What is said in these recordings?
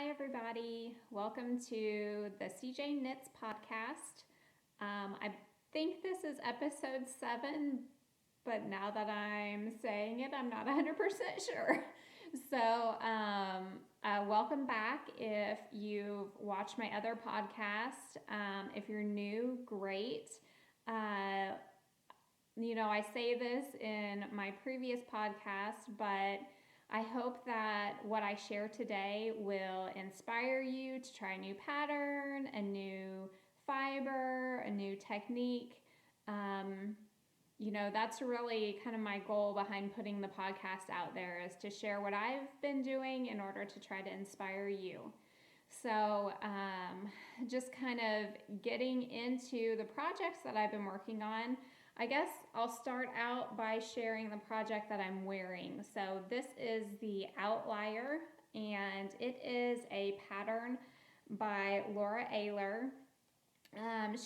Hi, everybody. Welcome to the SeaJaneKnits podcast. I think this is episode 7, but now that I'm saying it, I'm not 100% sure. So, welcome back if you've watched my other podcast. If you're new, great. I say this in my previous podcast, but I hope that what I share today will inspire you to try a new pattern, a new fiber, a new technique. That's really kind of my goal behind putting the podcast out there, is to share what I've been doing in order to try to inspire you. So, just kind of getting into the projects that I've been working on. I guess I'll start out by sharing the project that I'm wearing. So this is the Outlier, and it is a pattern by Laura Ayler.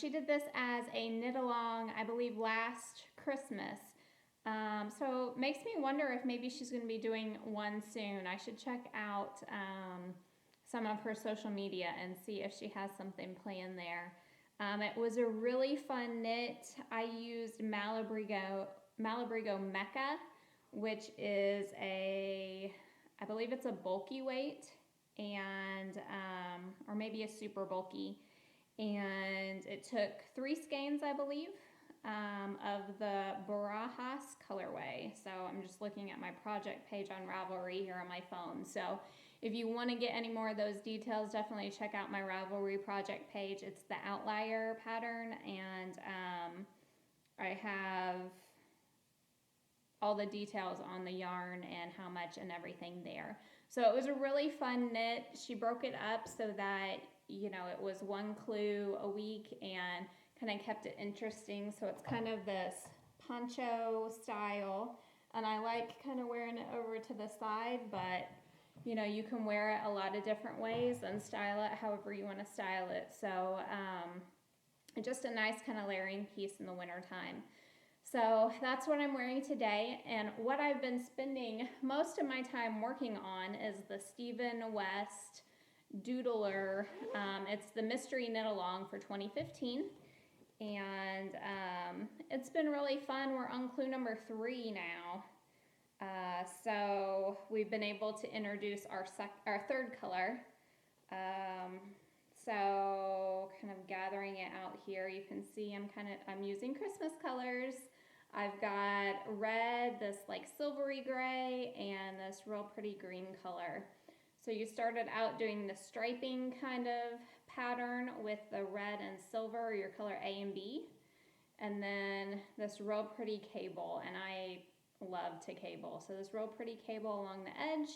She did this as a knit along, I believe, last Christmas. So it makes me wonder if maybe she's going to be doing one soon. I should check out some of her social media and see if she has something planned there. It was a really fun knit. I used Malabrigo Mecca, which is I believe it's a bulky weight, and or maybe a super bulky. And it took 3 skeins, I believe, of the Barajas colorway. So I'm just looking at my project page on Ravelry here on my phone. So if you want to get any more of those details, definitely check out my Ravelry project page. It's the Outlier pattern, and I have all the details on the yarn and how much and everything there. So it was a really fun knit. She broke it up so that, it was 1 clue a week and kind of kept it interesting. So it's kind of this poncho style, and I like kind of wearing it over to the side, but you can wear it a lot of different ways and style it however you want to style it. So just a nice kind of layering piece in the wintertime. So that's what I'm wearing today. And what I've been spending most of my time working on is the Stephen West Doodler. It's the Mystery Knit Along for 2015. And it's been really fun. We're on clue number 3 now. So we've been able to introduce our third color. So kind of gathering it out here, you can see I'm using Christmas colors. I've got red, this like silvery gray, and this real pretty green color. So you started out doing the striping kind of pattern with the red and silver, your color A and B, and then this real pretty cable, and I love to cable. So this real pretty cable along the edge.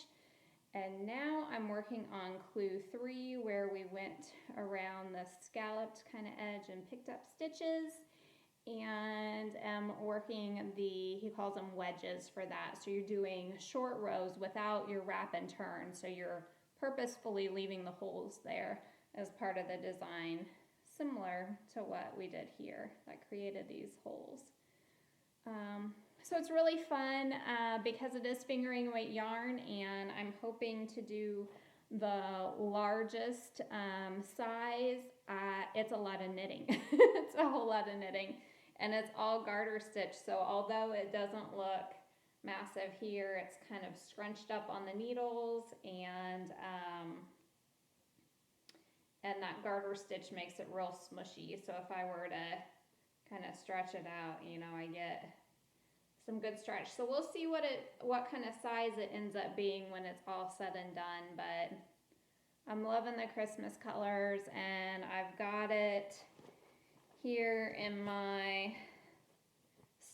And now I'm working on clue 3, where we went around the scalloped kind of edge and picked up stitches, and I'm working he calls them wedges for that. So you're doing short rows without your wrap and turn. So you're purposefully leaving the holes there as part of the design, similar to what we did here that created these holes. So it's really fun because it is fingering weight yarn, and I'm hoping to do the largest size. It's a lot of knitting. It's a whole lot of knitting, and it's all garter stitch. So although it doesn't look massive here, it's kind of scrunched up on the needles, and that garter stitch makes it real smushy. So if I were to kind of stretch it out, I get some good stretch. So we'll see what kind of size it ends up being when it's all said and done. But I'm loving the Christmas colors, and I've got it here in my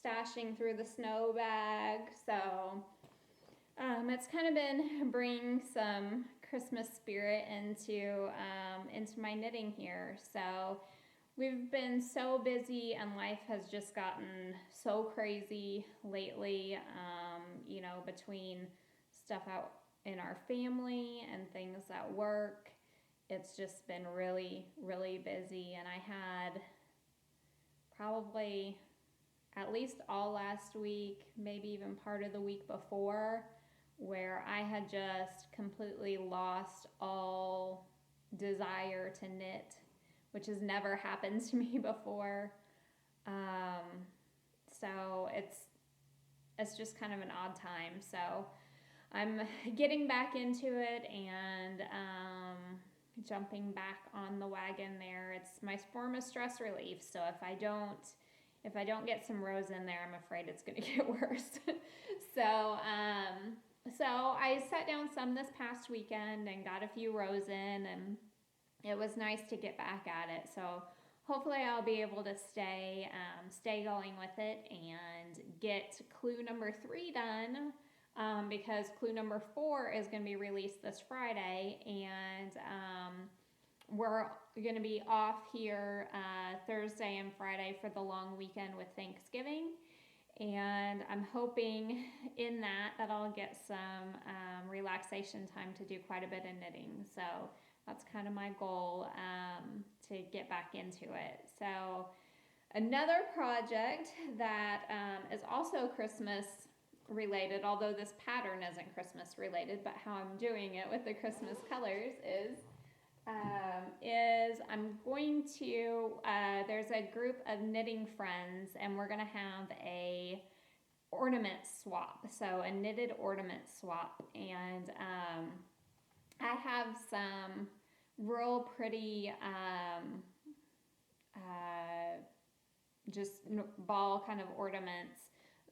stashing through the snow bag. So it's kind of been bringing some Christmas spirit into my knitting here. So we've been so busy, and life has just gotten so crazy lately, between stuff out in our family and things at work. It's just been really, really busy, and I had probably at least all last week, maybe even part of the week before, where I had just completely lost all desire to knit, which has never happened to me before. So it's just kind of an odd time. So I'm getting back into it and jumping back on the wagon there. It's my form of stress relief. So if I don't get some rows in there, I'm afraid it's going to get worse. So I set down some this past weekend and got a few rows in, and it was nice to get back at it. So hopefully I'll be able to stay going with it and get clue number 3 done, because clue number 4 is going to be released this Friday, and we're going to be off here Thursday and Friday for the long weekend with Thanksgiving. And I'm hoping in that I'll get some relaxation time to do quite a bit of knitting. So that's kind of my goal, to get back into it. So another project that is also Christmas related, although this pattern isn't Christmas related, but how I'm doing it with the Christmas colors is I'm going to, there's a group of knitting friends, and we're going to have a ornament swap, so a knitted ornament swap, and I have some real pretty just ball kind of ornaments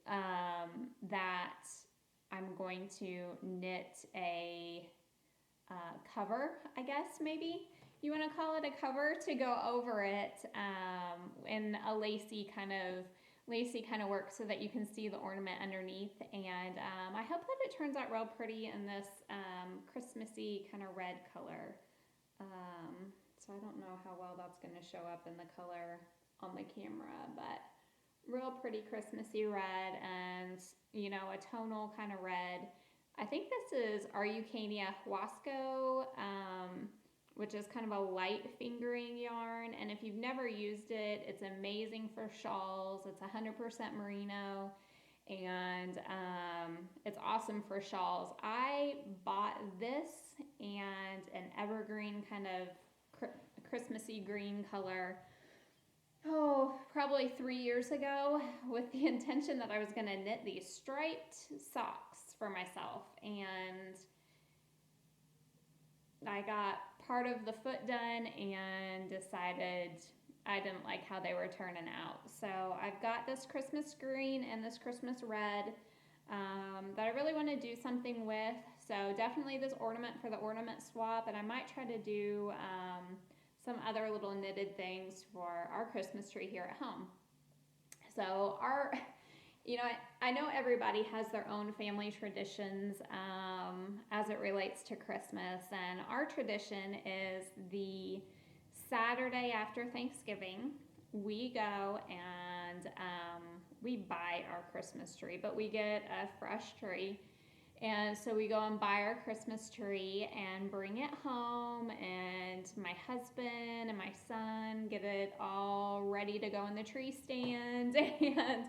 that I'm going to knit a cover, I guess maybe you want to call it a cover, to go over it in a lacy kind of work so that you can see the ornament underneath. And I hope that it turns out real pretty in this Christmassy kind of red color. So I don't know how well that's going to show up in the color on the camera, but real pretty Christmassy red, and a tonal kind of red. I think this is Araucania Huasco, which is kind of a light fingering yarn. And if you've never used it, it's amazing for shawls. It's 100% merino, and it's awesome for shawls. I bought this and an evergreen kind of Christmassy green color, probably 3 years ago, with the intention that I was going to knit these striped socks for myself, and I got part of the foot done and decided I didn't like how they were turning out. So I've got this Christmas green and this Christmas red that I really want to do something with. So definitely this ornament for the ornament swap, and I might try to do some other little knitted things for our Christmas tree here at home. So I know everybody has their own family traditions as it relates to Christmas, and our tradition is the Saturday after Thanksgiving, we go and we buy our Christmas tree, but we get a fresh tree. And so we go and buy our Christmas tree and bring it home, and my husband and my son get it all ready to go in the tree stand. And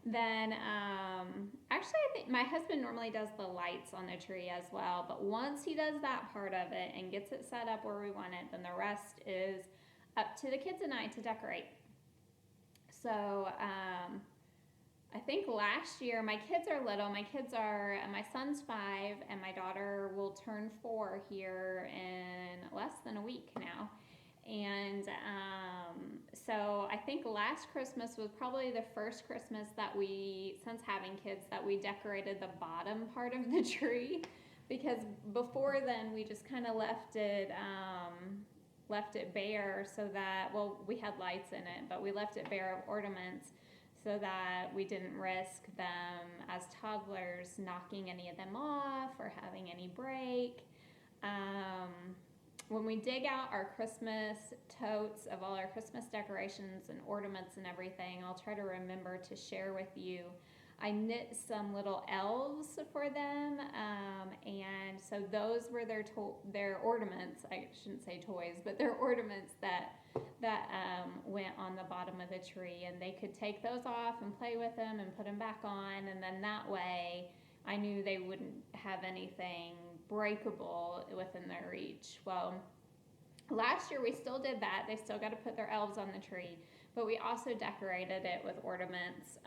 then actually I think my husband normally does the lights on the tree as well, but once he does that part of it and gets it set up where we want it, then the rest is up to the kids and I to decorate. So I think last year, my kids are little. My son's 5 and my daughter will turn 4 here in less than a week now. And so I think last Christmas was probably the first Christmas that we, since having kids, that we decorated the bottom part of the tree, because before then we just kind of left it bare, so that, well, we had lights in it, but we left it bare of ornaments, so that we didn't risk them as toddlers knocking any of them off or having any break. When we dig out our Christmas totes of all our Christmas decorations and ornaments and everything, I'll try to remember to share with you. I knit some little elves for them, and so those were their ornaments. I shouldn't say toys, but their ornaments that went on the bottom of the tree, and they could take those off and play with them and put them back on, and then that way I knew they wouldn't have anything breakable within their reach. Well, last year we still did that. They still got to put their elves on the tree, but we also decorated it with ornaments,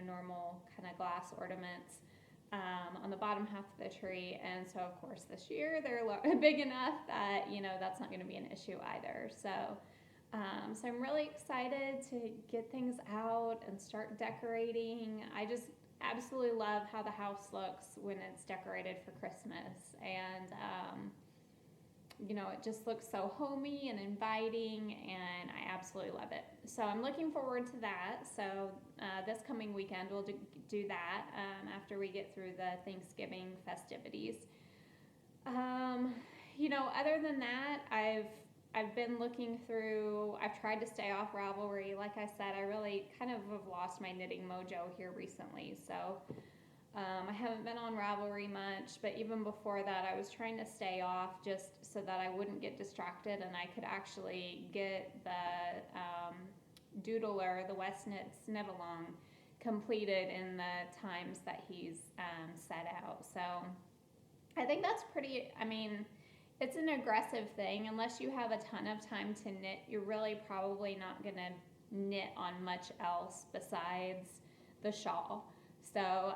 normal kind of glass ornaments on the bottom half of the tree. And so, of course, this year they're big enough that, that's not going to be an issue either. So I'm really excited to get things out and start decorating. I just absolutely love how the house looks when it's decorated for Christmas. And, it just looks so homey and inviting, and I absolutely love it. So I'm looking forward to that. So this coming weekend we'll do that after we get through the Thanksgiving festivities. Other than that, I've been looking through, I've tried to stay off Ravelry. Like I said, I really kind of have lost my knitting mojo here recently. So I haven't been on Ravelry much, but even before that, I was trying to stay off just so that I wouldn't get distracted and I could actually get the Doodler, the Westknits knit along, completed in the times that he's set out. So I think that's pretty, it's an aggressive thing. Unless you have a ton of time to knit, you're really probably not going to knit on much else besides the shawl. So,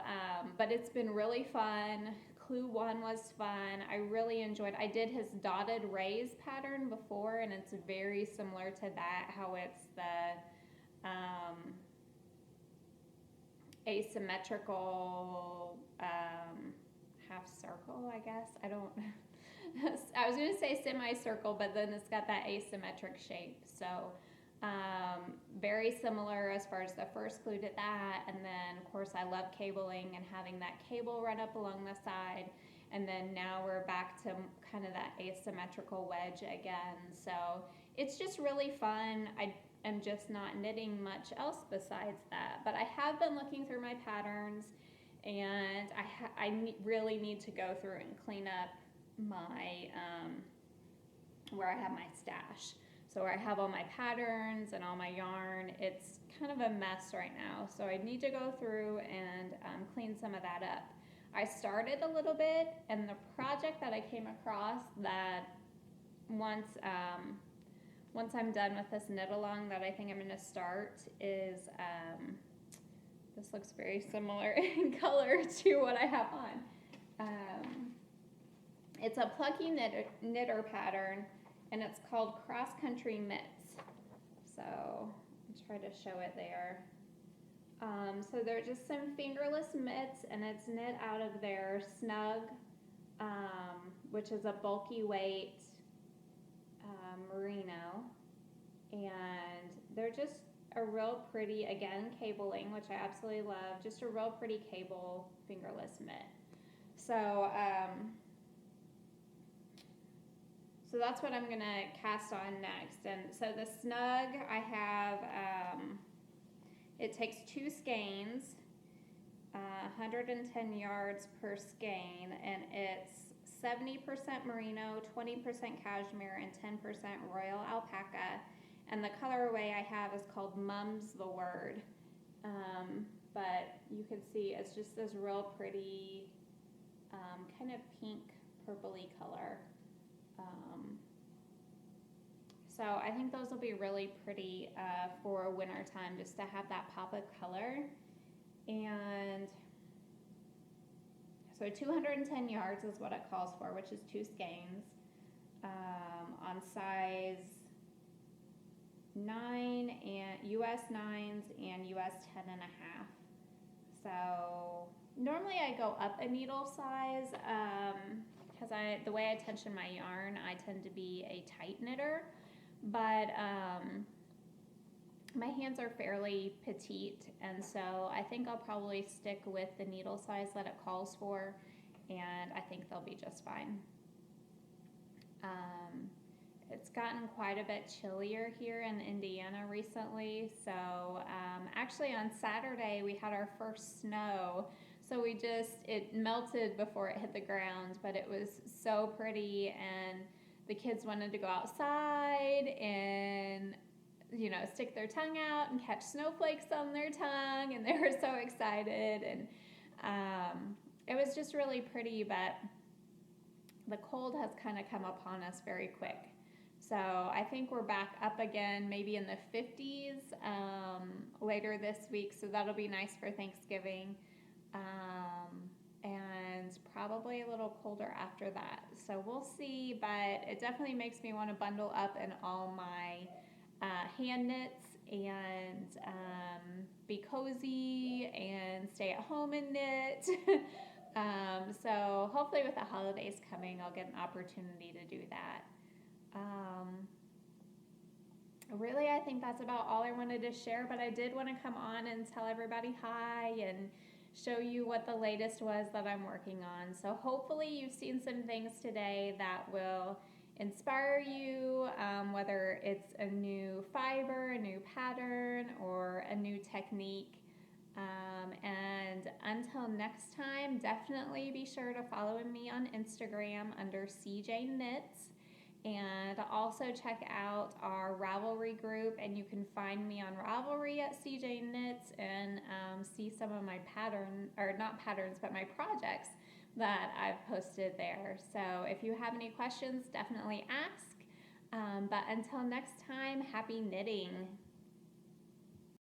but it's been really fun. Clue 1 was fun. I really enjoyed, I did his dotted rays pattern before, and it's very similar to that, how it's the asymmetrical half circle, I guess. I was going to say semicircle, but then it's got that asymmetric shape. So very similar as far as the first clue to that. And then, of course, I love cabling and having that cable run up along the side. And then now we're back to kind of that asymmetrical wedge again. So it's just really fun. I am just not knitting much else besides that. But I have been looking through my patterns, and I really need to go through and clean up my where I have my stash. So where I have all my patterns and all my yarn, it's kind of a mess right now. So I need to go through and clean some of that up. I started a little bit, and the project that I came across that once I'm done with this knit along that I think I'm going to start is, this looks very similar in color to what I have on. It's a plucky knitter pattern, and it's called Cross Country Mitts. So I'll try to show it there. So they're just some fingerless mitts, and it's knit out of their Snug, which is a bulky weight merino. And they're just a real pretty, again, cabling, which I absolutely love, just a real pretty cable fingerless mitt. So, so that's what I'm going to cast on next. And so the Snug, I have, it takes 2 skeins, 110 yards per skein, and it's 70% merino, 20% cashmere, and 10% royal alpaca. And the colorway I have is called Mum's the Word. But you can see it's just this real pretty kind of pink purpley color. So I think those will be really pretty for winter time, just to have that pop of color. And so 210 yards is what it calls for, which is 2 skeins on size 9 and US 9s and US 10.5. So normally I go up a needle size because the way I tension my yarn, I tend to be a tight knitter, but my hands are fairly petite, and so I think I'll probably stick with the needle size that it calls for, and I think they'll be just fine. It's gotten quite a bit chillier here in Indiana recently, so actually on Saturday we had our first snow, so it melted before it hit the ground, but it was so pretty, and the kids wanted to go outside and stick their tongue out and catch snowflakes on their tongue, and they were so excited. And it was just really pretty, but the cold has kind of come upon us very quick. So I think we're back up again, maybe in the 50s later this week. So that'll be nice for Thanksgiving. And probably a little colder after that. So we'll see, but it definitely makes me want to bundle up in all my hand knits and be cozy and stay at home and knit. So hopefully with the holidays coming, I'll get an opportunity to do that. Really, I think that's about all I wanted to share, but I did want to come on and tell everybody hi and show you what the latest was that I'm working on. So hopefully you've seen some things today that will inspire you, whether it's a new fiber, a new pattern, or a new technique. And until next time, definitely be sure to follow me on Instagram under SeaJaneKnits. And also check out our Ravelry group, and you can find me on Ravelry at SeaJaneKnits and see some of my my projects that I've posted there. So if you have any questions, definitely ask. But until next time, happy knitting.